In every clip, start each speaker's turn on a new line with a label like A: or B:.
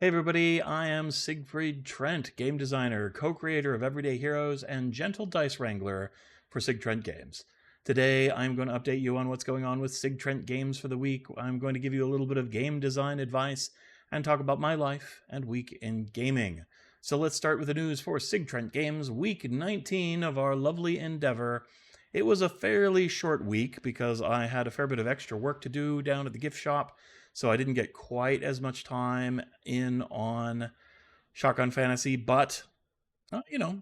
A: Hey everybody, I am Sig Trent, game designer, co-creator of Everyday Heroes, and gentle dice wrangler for Sig Trent Games. Today I'm going to update you on what's going on with Sig Trent Games for the week. I'm going to give you a little bit of game design advice and talk about my life and week in gaming. So let's start with the news for Sig Trent Games, week 19 of our lovely endeavor. It was a fairly short week because I had a fair bit of extra work to do down at the gift shop, so I didn't get quite as much time in on Shotgun Fantasy, but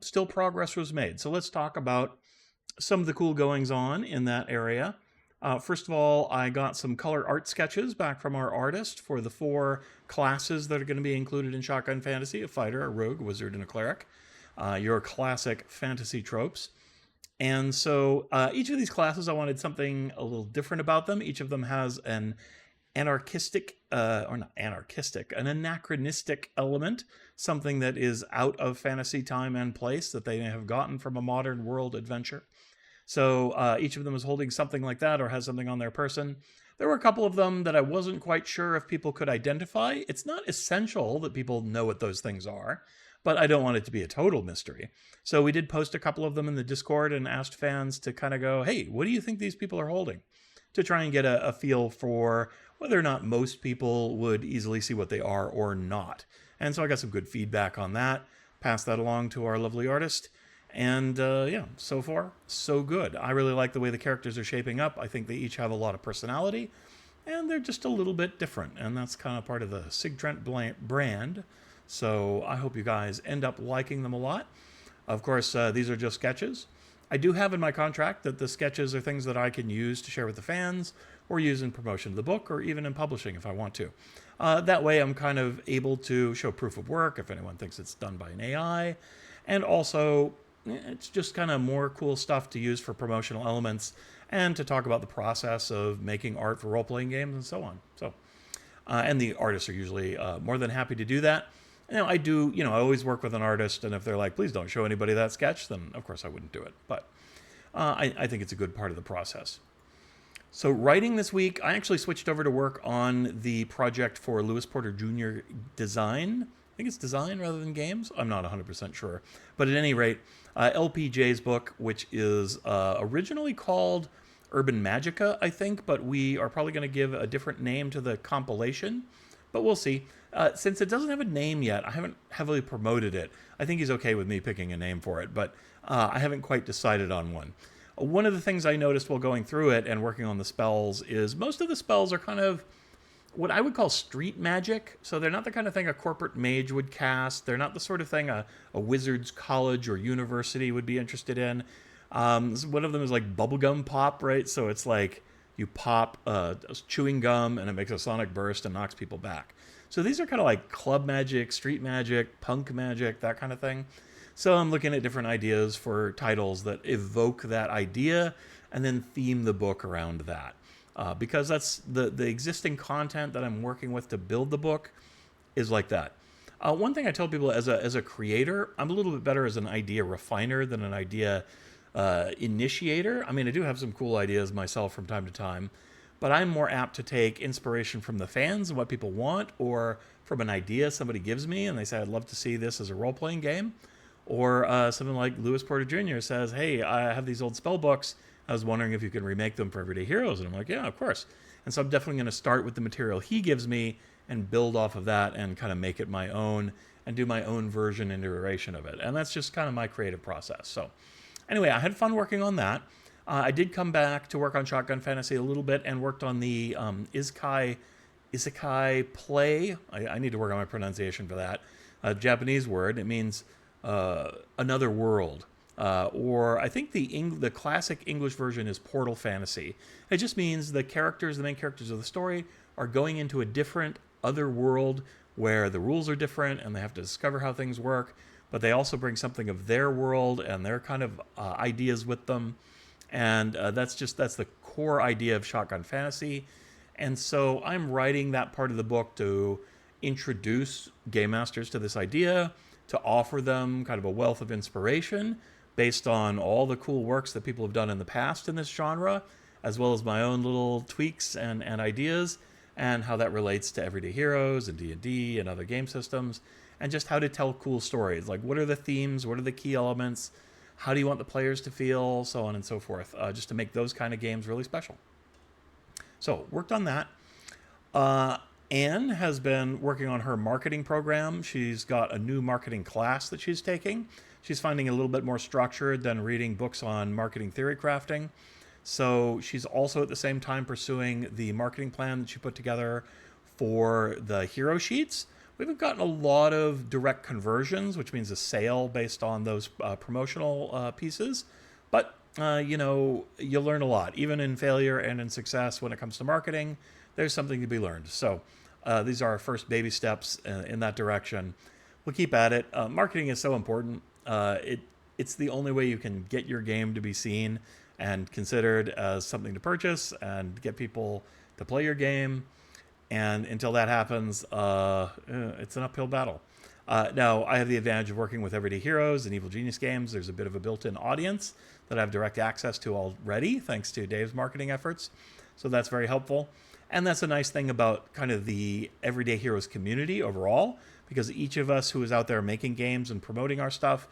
A: still progress was made. So let's talk about some of the cool goings on in that area. First of all, I got some color art sketches back from our artist for the 4 classes that are going to be included in Shotgun Fantasy: a fighter, a rogue, a wizard, and a cleric. Your classic fantasy tropes. And so each of these classes, I wanted something a little different about them. Each of them has an anarchistic, or not anarchistic, an anachronistic element, something that is out of fantasy time and place that they have gotten from a modern world adventure. So each of them is holding something like that or has something on their person. There were a couple of them that I wasn't quite sure if people could identify. It's not essential that people know what those things are, but I don't want it to be a total mystery. So we did post a couple of them in the Discord and asked fans to kind of go, hey, what do you think these people are holding? To try and get a feel for whether or not most people would easily see what they are or not. And so I got some good feedback on that, passed that along to our lovely artist, and yeah, so far, so good. I really like the way the characters are shaping up. I think they each have a lot of personality, and they're just a little bit different, and that's kind of part of the Sig Trent brand. So I hope you guys end up liking them a lot. Of course, these are just sketches. I do have in my contract that the sketches are things that I can use to share with the fans or use in promotion of the book or even in publishing if I want to. That way I'm kind of able to show proof of work if anyone thinks it's done by an AI. And also, it's just kind of more cool stuff to use for promotional elements and to talk about the process of making art for role-playing games and so on. So, and the artists are usually more than happy to do that. I do, I always work with an artist, and if they're like, please don't show anybody that sketch, then of course I wouldn't do it. But I think it's a good part of the process. So writing this week, I actually switched over to work on the project for Lewis Porter Jr. Design. I think it's design rather than games. I'm not 100% sure. But at any rate, LPJ's book, which is originally called Urban Magica, I think, but we are probably going to give a different name to the compilation. But we'll see. Since it doesn't have a name yet, I haven't heavily promoted it. I think he's okay with me picking a name for it, but I haven't quite decided on one. One of the things I noticed while going through it and working on the spells is most of the spells are kind of what I would call street magic. So they're not the kind of thing a corporate mage would cast. They're not the sort of thing a wizard's college or university would be interested in. One of them is like bubblegum pop, right? So it's like you pop chewing gum and it makes a sonic burst and knocks people back. So these are kind of like club magic, street magic, punk magic, that kind of thing. So I'm looking at different ideas for titles that evoke that idea and then theme the book around that. Because that's the existing content that I'm working with to build the book is like that. One thing I tell people as a creator, I'm a little bit better as an idea refiner than an idea initiator. I mean, I do have some cool ideas myself from time to time, but I'm more apt to take inspiration from the fans and what people want, or from an idea somebody gives me and they say, I'd love to see this as a role-playing game. Or something like Lewis Porter Jr. says, hey, I have these old spell books. I was wondering if you can remake them for Everyday Heroes. And I'm like, yeah, of course. And so I'm definitely going to start with the material he gives me and build off of that and kind of make it my own and do my own version and iteration of it. And that's just kind of my creative process. So anyway, I had fun working on that. I did come back to work on Shotgun Fantasy a little bit and worked on the Isekai play. I need to work on my pronunciation for that. Japanese word. It means another world. Or I think the classic English version is Portal Fantasy. It just means the main characters of the story, are going into a different other world where the rules are different and they have to discover how things work, but they also bring something of their world and their kind of ideas with them. And that's the core idea of Shotgun Fantasy. And so I'm writing that part of the book to introduce game masters to this idea, to offer them kind of a wealth of inspiration based on all the cool works that people have done in the past in this genre, as well as my own little tweaks and ideas, and how that relates to Everyday Heroes and D&D and other game systems, and just how to tell cool stories. Like, what are the themes? What are the key elements? How do you want the players to feel? So on and so forth, just to make those kind of games really special. So worked on that. Anne has been working on her marketing program. She's got a new marketing class that she's taking. She's finding it a little bit more structured than reading books on marketing theory crafting. So she's also at the same time pursuing the marketing plan that she put together for the hero sheets. We haven't gotten a lot of direct conversions, which means a sale based on those promotional pieces. But, you know, you learn a lot, even in failure and in success when it comes to marketing. There's something to be learned. So these are our first baby steps in that direction. We'll keep at it. Marketing is so important. It's the only way you can get your game to be seen and considered as something to purchase and get people to play your game. And until that happens, it's an uphill battle. Now, I have the advantage of working with Everyday Heroes and Evil Genius Games. There's a bit of a built-in audience that I have direct access to already, thanks to Dave's marketing efforts. So that's very helpful. And that's a nice thing about kind of the Everyday Heroes community overall, because each of us who is out there making games and promoting our stuff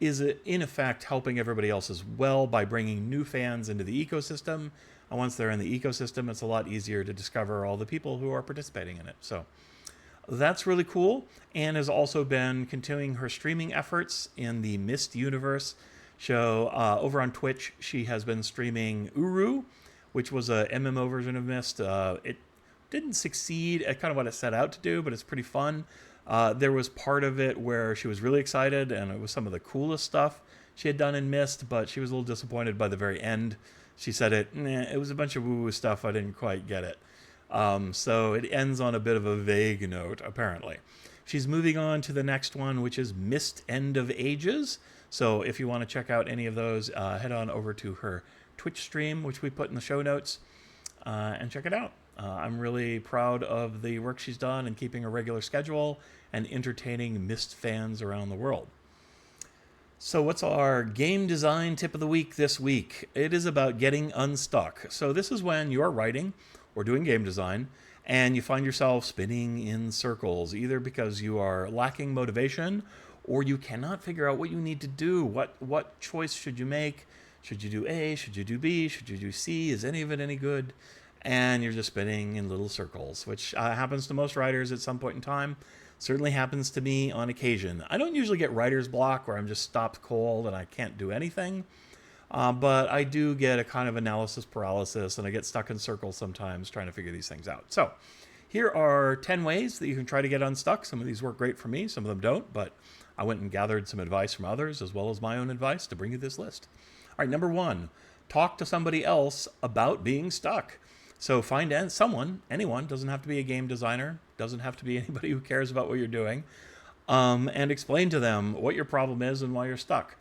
A: is in effect helping everybody else as well by bringing new fans into the ecosystem. And once they're in the ecosystem, it's a lot easier to discover all the people who are participating in it. So that's really cool. Anne has also been continuing her streaming efforts in the Myst Universe show. Over on Twitch, she has been streaming Uru, which was a MMO version of Myst. It didn't succeed at kind of what it set out to do, but it's pretty fun. There was part of it where she was really excited, and it was some of the coolest stuff she had done in Myst, but she was a little disappointed by the very end. She said it was a bunch of woo-woo stuff. I didn't quite get it. So it ends on a bit of a vague note, apparently. She's moving on to the next one, which is Myst End of Ages. So if you want to check out any of those, head on over to her Twitch stream, which we put in the show notes, and check it out. I'm really proud of the work she's done in keeping a regular schedule and entertaining Myst fans around the world. So what's our game design tip of the week this week? It is about getting unstuck. So this is when you're writing or doing game design and you find yourself spinning in circles, either because you are lacking motivation or you cannot figure out what you need to do. What choice should you make? Should you do A? Should you do B? Should you do C? Is any of it any good? And you're just spinning in little circles, which happens to most writers at some point in time. Certainly happens to me on occasion. I don't usually get writer's block where I'm just stopped cold and I can't do anything. But I do get a kind of analysis paralysis, and I get stuck in circles sometimes trying to figure these things out. So here are 10 ways that you can try to get unstuck. Some of these work great for me, some of them don't, but I went and gathered some advice from others as well as my own advice to bring you this list. All right, number 1, talk to somebody else about being stuck. So find someone, anyone, doesn't have to be a game designer, doesn't have to be anybody who cares about what you're doing, and explain to them what your problem is and why you're stuck.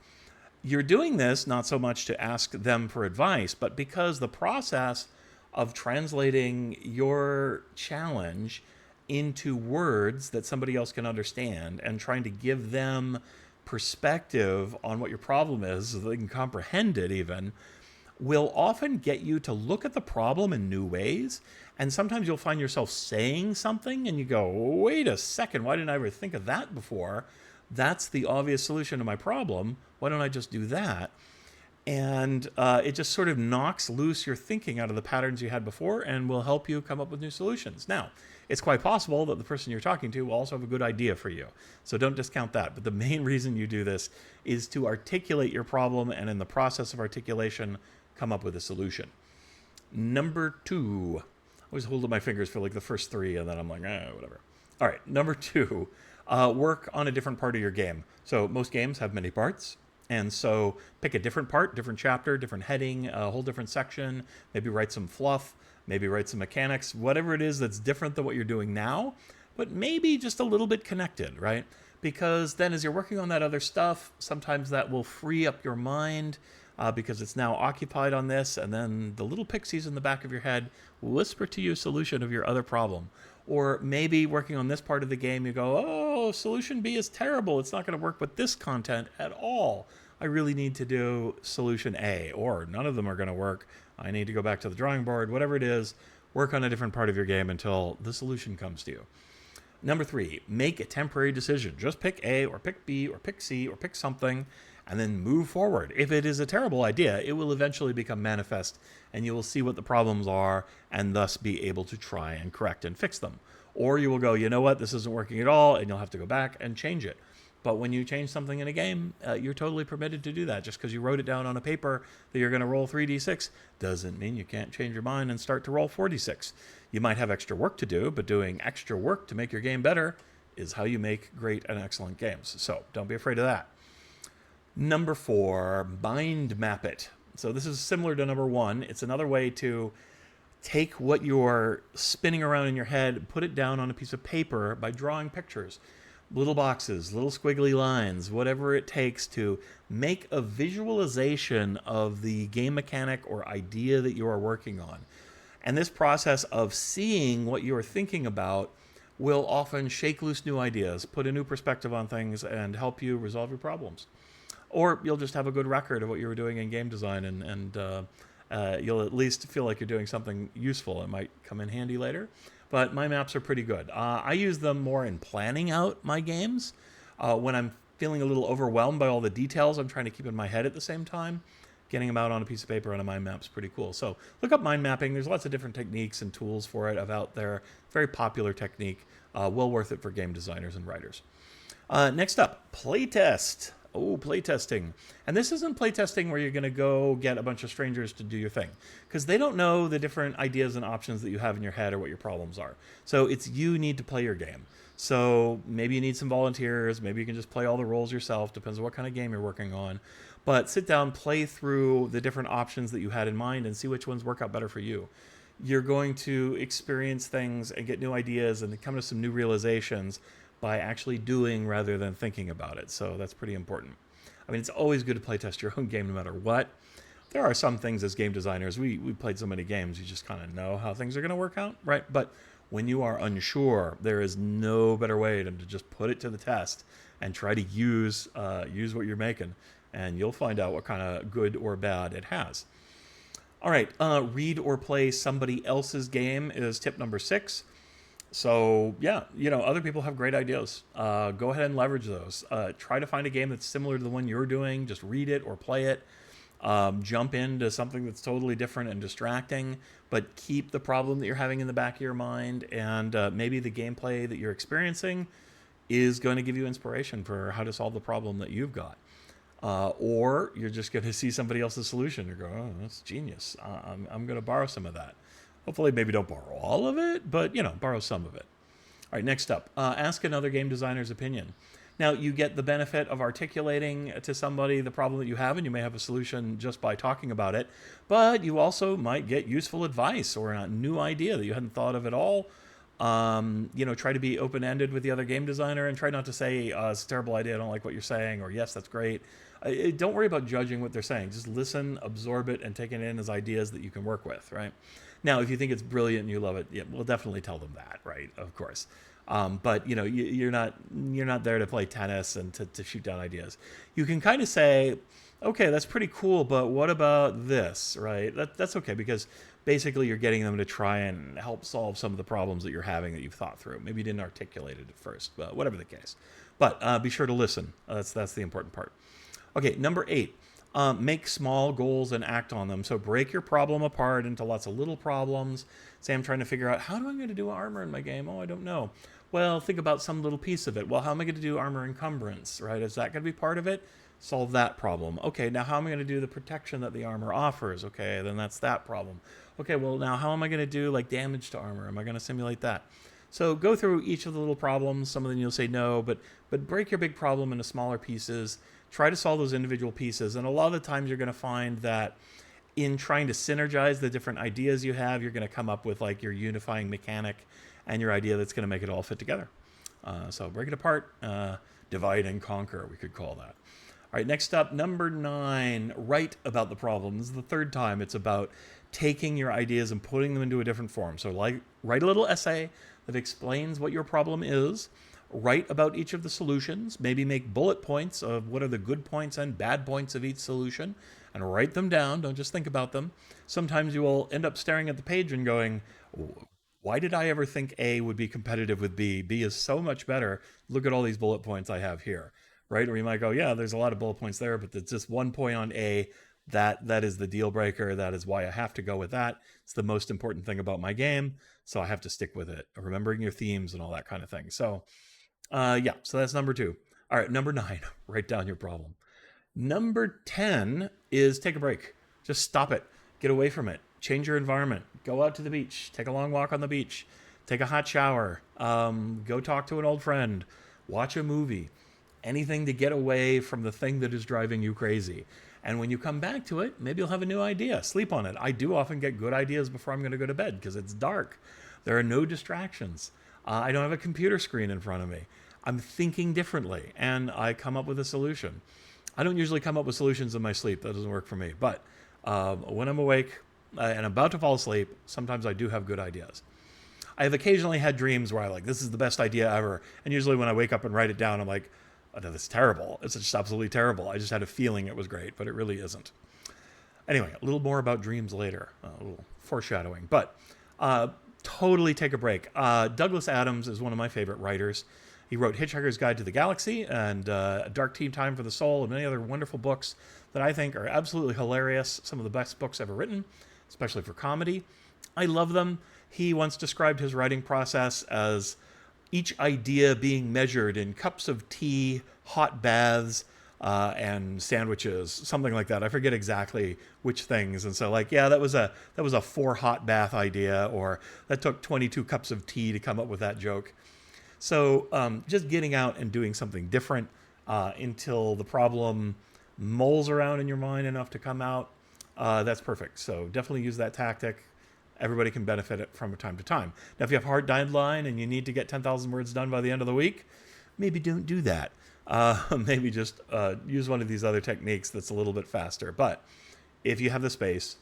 A: You're doing this not so much to ask them for advice, but because the process of translating your challenge into words that somebody else can understand and trying to give them perspective on what your problem is so they can comprehend it even, will often get you to look at the problem in new ways. And sometimes you'll find yourself saying something and you go, wait a second, why didn't I ever think of that before? That's the obvious solution to my problem. Why don't I just do that? And it just sort of knocks loose your thinking out of the patterns you had before and will help you come up with new solutions. Now, it's quite possible that the person you're talking to will also have a good idea for you. So don't discount that. But the main reason you do this is to articulate your problem, and in the process of articulation, come up with a solution. Number 2. I always hold up my fingers for like the first 3, and then I'm like, whatever. All right, number 2. Work on a different part of your game. So most games have many parts. And so pick a different part, different chapter, different heading, a whole different section. Maybe write some fluff, maybe write some mechanics, whatever it is that's different than what you're doing now, but maybe just a little bit connected, right? Because then as you're working on that other stuff, sometimes that will free up your mind because it's now occupied on this, and then the little pixies in the back of your head will whisper to you a solution of your other problem. Or maybe working on this part of the game, you go, oh, solution B is terrible. It's not going to work with this content at all. I really need to do solution A, or none of them are going to work. I need to go back to the drawing board, whatever it is. work on a different part of your game until the solution comes to you. Number 3, make a temporary decision. Just pick A or pick B or pick C or pick something and then move forward. If it is a terrible idea, it will eventually become manifest and you will see what the problems are and thus be able to try and correct and fix them. Or you will go, you know what, this isn't working at all, and you'll have to go back and change it. But when you change something in a game, you're totally permitted to do that. Just because you wrote it down on a paper that you're going to roll 3d6 doesn't mean you can't change your mind and start to roll 4d6. You might have extra work to do, but doing extra work to make your game better is how you make great and excellent games. So don't be afraid of that. Number 4, mind map it. So this is similar to number 1. It's another way to take what you're spinning around in your head, put it down on a piece of paper by drawing pictures. Little boxes, little squiggly lines, whatever it takes to make a visualization of the game mechanic or idea that you are working on. And this process of seeing what you are thinking about will often shake loose new ideas, put a new perspective on things, and help you resolve your problems. Or you'll just have a good record of what you were doing in game design, and you'll at least feel like you're doing something useful. It might come in handy later. But mind maps are pretty good. I use them more in planning out my games. When I'm feeling a little overwhelmed by all the details I'm trying to keep in my head at the same time, getting them out on a piece of paper on a mind map is pretty cool. So look up mind mapping. There's lots of different techniques and tools for it out there. Very popular technique. Well worth it for game designers and writers. Next up, playtest. Oh, playtesting. And this isn't playtesting where you're going to go get a bunch of strangers to do your thing, because they don't know the different ideas and options that you have in your head or what your problems are. So it's you need to play your game. So maybe you need some volunteers. Maybe you can just play all the roles yourself. Depends on what kind of game you're working on. But sit down, play through the different options that you had in mind and see which ones work out better for you. You're going to experience things and get new ideas and come to some new realizations by actually doing rather than thinking about it. So that's pretty important. I mean, it's always good to play test your own game no matter what. There are some things as game designers, we played so many games, you just kind of know how things are going to work out, right? But when you are unsure, there is no better way than to just put it to the test and try to use what you're making, and you'll find out what kind of good or bad it has. All right, read or play somebody else's game is tip number 6. So yeah, other people have great ideas. Go ahead and leverage those. Try to find a game that's similar to the one you're doing. Just read it or play it. Jump into something that's totally different and distracting, but keep the problem that you're having in the back of your mind, and maybe the gameplay that you're experiencing is going to give you inspiration for how to solve the problem that you've got. Or you're just going to see somebody else's solution and go, oh, that's genius. I'm going to borrow some of that. Hopefully, maybe don't borrow all of it, but, borrow some of it. All right, next up, ask another game designer's opinion. Now, you get the benefit of articulating to somebody the problem that you have, and you may have a solution just by talking about it, but you also might get useful advice or a new idea that you hadn't thought of at all. Try to be open-ended with the other game designer and try not to say, it's a terrible idea, I don't like what you're saying, or yes, that's great. Don't worry about judging what they're saying. Just listen, absorb it, and take it in as ideas that you can work with, right? Now, if you think it's brilliant and you love it, yeah, we'll definitely tell them that, right? Of course. But you're not there to play tennis and to shoot down ideas. You can kind of say, okay, that's pretty cool, but what about this, right? That's okay, because basically you're getting them to try and help solve some of the problems that you're having that you've thought through. Maybe you didn't articulate it at first, but whatever the case. But be sure to listen. That's the important part. Okay, number 8. Make small goals and act on them. So break your problem apart into lots of little problems. Say I'm trying to figure out, how am I going to do armor in my game? Oh, I don't know. Well, think about some little piece of it. Well, how am I going to do armor encumbrance, right? Is that going to be part of it? Solve that problem. Okay, now how am I going to do the protection that the armor offers? Okay, then that's that problem. Okay, well, now how am I going to do like damage to armor? Am I going to simulate that? So go through each of the little problems. Some of them you'll say no, but break your big problem into smaller pieces. Try to solve those individual pieces. And a lot of the times you're going to find that in trying to synergize the different ideas you have, you're going to come up with like your unifying mechanic and your idea that's going to make it all fit together. So break it apart, divide and conquer, we could call that. All right, next up, number 9, write about the problem. This is the third time it's about taking your ideas and putting them into a different form. So write a little essay that explains what your problem is. Write about each of the solutions, maybe make bullet points of what are the good points and bad points of each solution, and write them down. Don't just think about them. Sometimes you will end up staring at the page and going, why did I ever think A would be competitive with B? B is so much better. Look at all these bullet points I have here, right? Or you might go, yeah, there's a lot of bullet points there, but it's just 1 point on A. That is the deal breaker. That is why I have to go with that. It's the most important thing about my game, so I have to stick with it. Remembering your themes and all that kind of thing. So, yeah, so that's number 2. All right, number 9, write down your problem. Number 10 is take a break. Just stop it. Get away from it. Change your environment. Go out to the beach. Take a long walk on the beach. Take a hot shower. Go talk to an old friend. Watch a movie. Anything to get away from the thing that is driving you crazy. And when you come back to it, maybe you'll have a new idea. Sleep on it. I do often get good ideas before I'm going to go to bed because it's dark. There are no distractions. I don't have a computer screen in front of me. I'm thinking differently, and I come up with a solution. I don't usually come up with solutions in my sleep. That doesn't work for me. But when I'm awake and about to fall asleep, sometimes I do have good ideas. I have occasionally had dreams where I'm like, this is the best idea ever. And usually when I wake up and write it down, I'm like, oh, no, this is terrible. It's just absolutely terrible. I just had a feeling it was great, but it really isn't. Anyway, a little more about dreams later. A little foreshadowing. But totally take a break. Douglas Adams is one of my favorite writers. He wrote Hitchhiker's Guide to the Galaxy and A Dark Tea Time for the Soul and many other wonderful books that I think are absolutely hilarious. Some of the best books ever written, especially for comedy. I love them. He once described his writing process as each idea being measured in cups of tea, hot baths, and sandwiches, something like that. I forget exactly which things. And so like, yeah, that was a 4 hot bath idea, or that took 22 cups of tea to come up with that joke. So just getting out and doing something different until the problem mulls around in your mind enough to come out, that's perfect. So definitely use that tactic. Everybody can benefit it from time to time. Now, if you have a hard deadline and you need to get 10,000 words done by the end of the week, maybe don't do that. Maybe just use one of these other techniques that's a little bit faster. But if you have the space,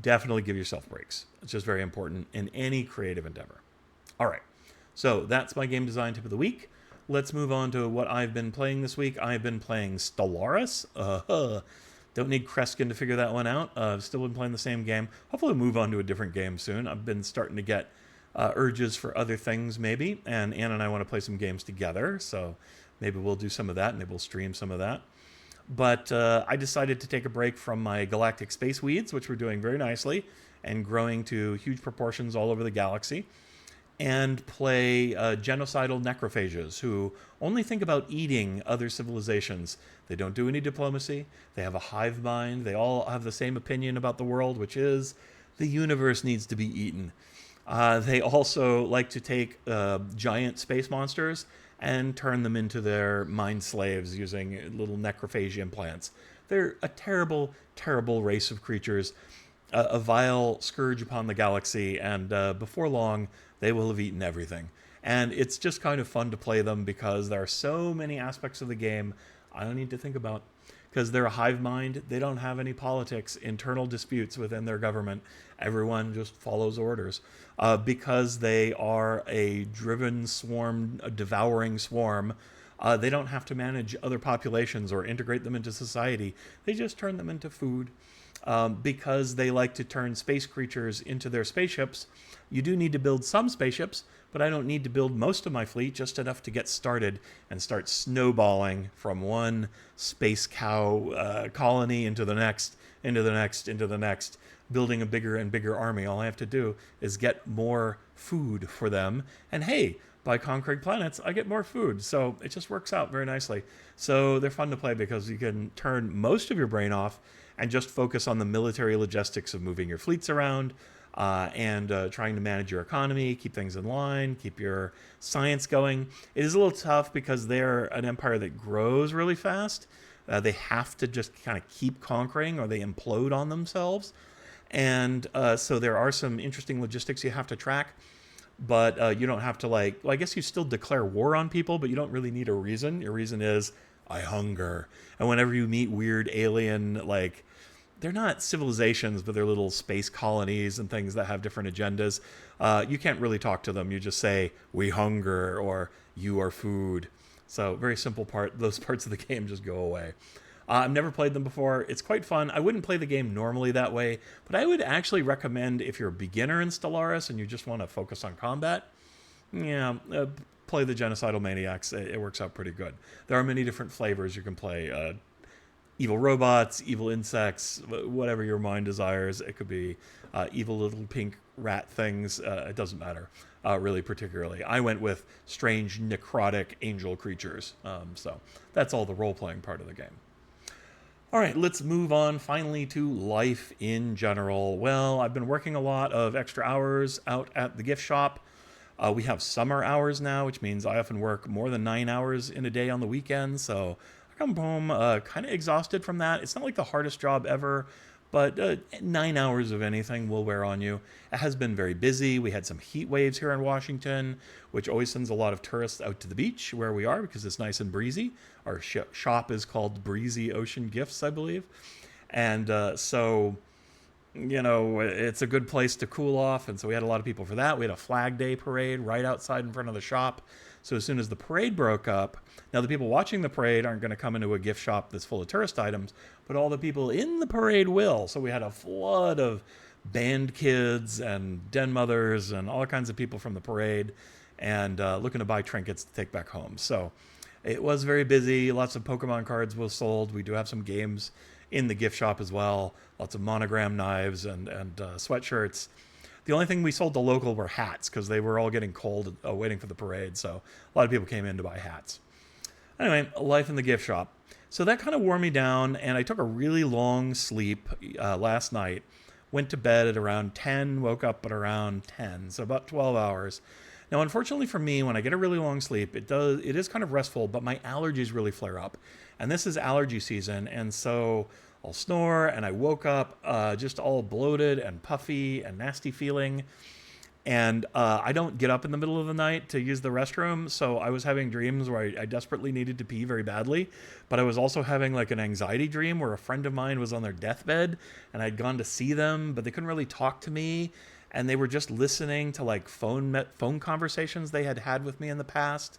A: definitely give yourself breaks. It's just very important in any creative endeavor. All right. So that's my game design tip of the week. Let's move on to what I've been playing this week. I've been playing Stellaris. Don't need Kreskin to figure that one out. I've still been playing the same game. Hopefully we'll move on to a different game soon. I've been starting to get urges for other things maybe. And Ann and I want to play some games together. So maybe we'll do some of that. Maybe we'll stream some of that. But I decided to take a break from my galactic space weeds, which were doing very nicely and growing to huge proportions all over the galaxy, and play genocidal necrophages who only think about eating other civilizations. They don't do any diplomacy. They have a hive mind. They all have the same opinion about the world, which is the universe needs to be eaten. They also like to take giant space monsters and turn them into their mind slaves using little necrophagy implants. They're a terrible, terrible race of creatures, a vile scourge upon the galaxy, and before long, they will have eaten everything. And it's just kind of fun to play them because there are so many aspects of the game I don't need to think about. Because they're a hive mind, they don't have any politics, internal disputes within their government. Everyone just follows orders. Because they are a driven swarm, a devouring swarm, they don't have to manage other populations or integrate them into society. They just turn them into food. Because they like to turn space creatures into their spaceships, you do need to build some spaceships, but I don't need to build most of my fleet, just enough to get started and start snowballing from one space cow colony into the next, into the next, into the next, building a bigger and bigger army. All I have to do is get more food for them. And hey, by conquering planets, I get more food. So it just works out very nicely. So they're fun to play because you can turn most of your brain off and just focus on the military logistics of moving your fleets around, and trying to manage your economy, keep things in line, keep your science going. It is a little tough because they're an empire that grows really fast. They have to just kind of keep conquering or they implode on themselves. And so there are some interesting logistics you have to track. But you don't have to well, I guess you still declare war on people, but you don't really need a reason. Your reason is, I hunger. And whenever you meet weird alien, they're not civilizations, but they're little space colonies and things that have different agendas. You can't really talk to them. You just say, we hunger, or you are food. So very simple part. Those parts of the game just go away. I've never played them before. It's quite fun. I wouldn't play the game normally that way, but I would actually recommend if you're a beginner in Stellaris and you just want to focus on combat, yeah, play the Genocidal Maniacs. It works out pretty good. There are many different flavors you can play. Evil robots, evil insects, whatever your mind desires. It could be evil little pink rat things. It doesn't matter, really, particularly. I went with strange necrotic angel creatures. So that's all the role-playing part of the game. All right, let's move on finally to life in general. Well, I've been working a lot of extra hours out at the gift shop. We have summer hours now, which means I often work more than 9 hours in a day on the weekend. So I come home kind of exhausted from that. It's not like the hardest job ever, but 9 hours of anything will wear on you. It has been very busy. We had some heat waves here in Washington, which always sends a lot of tourists out to the beach where we are because it's nice and breezy. Our shop is called Breezy Ocean Gifts, I believe. And so, you know, it's a good place to cool off. And so we had a lot of people for that. We had a Flag Day parade right outside in front of the shop. So as soon as the parade broke up, now the people watching the parade aren't going to come into a gift shop that's full of tourist items, but all the people in the parade will. So we had a flood of band kids and den mothers and all kinds of people from the parade and looking to buy trinkets to take back home. So it was very busy. Lots of Pokemon cards were sold. We do have some games in the gift shop as well. Lots of monogram knives and sweatshirts. The only thing we sold to local were hats because they were all getting cold waiting for the parade. So a lot of people came in to buy hats. Anyway, life in the gift shop. So that kind of wore me down, and I took a really long sleep last night. Went to bed at around 10, woke up at around 10, so about 12 hours. Now, unfortunately for me, when I get a really long sleep, it is kind of restful, but my allergies really flare up. And this is allergy season, and so I'll snore, and I woke up just all bloated and puffy and nasty feeling. And I don't get up in the middle of the night to use the restroom, so I was having dreams where I desperately needed to pee very badly, but I was also having like an anxiety dream where a friend of mine was on their deathbed, and I'd gone to see them, but they couldn't really talk to me, and they were just listening to like phone conversations they had with me in the past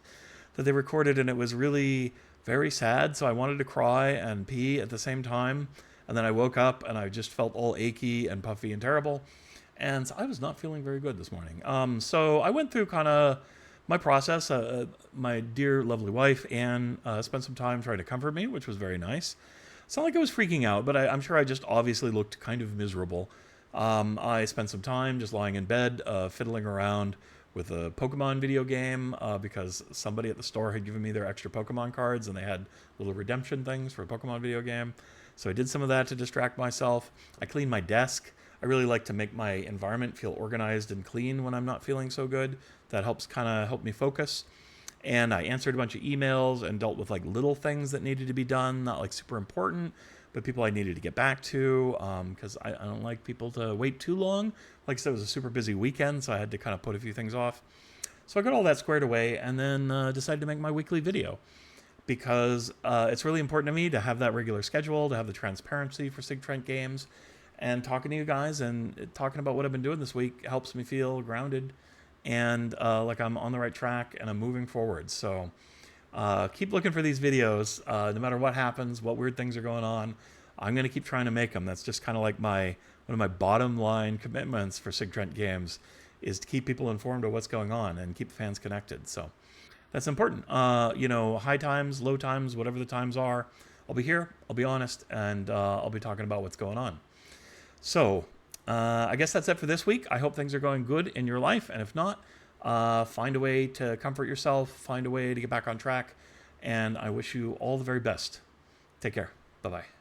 A: that they recorded, and it was really very sad, so I wanted to cry and pee at the same time, and then I woke up, and I just felt all achy and puffy and terrible. And so I was not feeling very good this morning. So I went through kind of my process. My dear, lovely wife, Anne, spent some time trying to comfort me, which was very nice. It's not like I was freaking out, but I'm sure I just obviously looked kind of miserable. I spent some time just lying in bed, fiddling around with a Pokemon video game because somebody at the store had given me their extra Pokemon cards, and they had little redemption things for a Pokemon video game. So I did some of that to distract myself. I cleaned my desk. I really like to make my environment feel organized and clean when I'm not feeling so good. That helps kind of help me focus. And I answered a bunch of emails and dealt with like little things that needed to be done, not like super important, but people I needed to get back to because I don't like people to wait too long. Like I said, it was a super busy weekend, so I had to kind of put a few things off. So I got all that squared away and then decided to make my weekly video because it's really important to me to have that regular schedule, to have the transparency for Sig Trent Games. And talking to you guys and talking about what I've been doing this week helps me feel grounded and like I'm on the right track and I'm moving forward. So keep looking for these videos. No matter what happens, what weird things are going on, I'm going to keep trying to make them. That's just kind of like one of my bottom line commitments for Sig Trent Games is to keep people informed of what's going on and keep fans connected. So that's important. You know, high times, low times, whatever the times are, I'll be here, I'll be honest, and I'll be talking about what's going on. So, I guess that's it for this week. I hope things are going good in your life, and if not, find a way to comfort yourself, find a way to get back on track, and I wish you all the very best. Take care. Bye-bye.